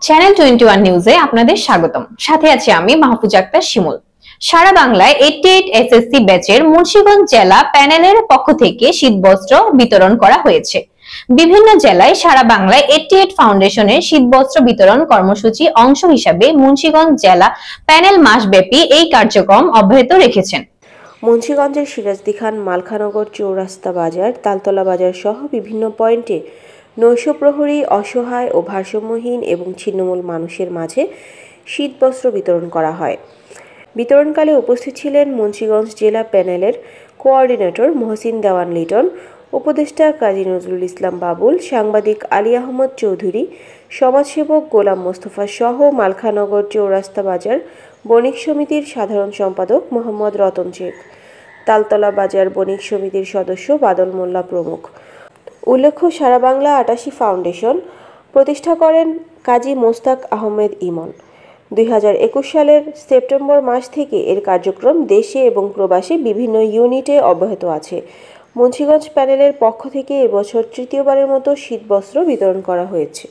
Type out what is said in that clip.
Channel 21 নিউজে আপনাদের স্বাগতম। সাথে আছি আমি মাহফুজ আক্তার শিমুল। সারা বাংলায় 88 এসএসসি ব্যাচের মুন্সিগঞ্জ জেলা প্যানেলের পক্ষ থেকে শীতবস্ত্র বিতরণ করা হয়েছে। বিভিন্ন জেলায় সারা বাংলায় 88 ফাউন্ডেশনের শীতবস্ত্র বিতরণ কর্মসূচি অংশ হিসাবে মুন্সিগঞ্জ জেলা প্যানেল মাসব্যাপী এই কার্যক্রম অব্যাহত রেখেছেন। মুন্সিগঞ্জের সিরাজদি খান, মালখানগর, চৌরাস্তা বাজার, তালতলা বাজার সহ বিভিন্ন পয়েন্টে নৈশপ্রহরী, অসহায় ও ভারসাম্যহীন এবং ছিন্নমূল মানুষের মাঝে শীতবস্ত্র বিতরণ করা হয়। বিতরণকালে উপস্থিত ছিলেন মুন্সিগঞ্জ জেলা প্যানেলের কোঅর্ডিনেটর মহসিন দেওয়ান লিটন, উপদেষ্টা কাজী নজরুল ইসলাম বাবুল, সাংবাদিক আলী আহমদ চৌধুরী, সমাজসেবক গোলাম মোস্তফা সহ মালখানগর চৌরাস্তা বাজার বণিক সমিতির সাধারণ সম্পাদক মোহাম্মদ রতন শেখ, তালতলা বাজার বণিক সমিতির সদস্য বাদল মোল্লা প্রমুখ। উল্লেখ্য, সারা বাংলা 88 ফাউন্ডেশন প্রতিষ্ঠা করেন কাজী মোস্তাক আহমেদ ইমন। 2021 সালের সেপ্টেম্বর মাস থেকে এর কার্যক্রম দেশে এবং প্রবাসে বিভিন্ন ইউনিটে অব্যাহত আছে। মুন্সিগঞ্জ প্যানেলের পক্ষ থেকে এবছর তৃতীয়বারের মতো শীতবস্ত্র বিতরণ করা হয়েছে।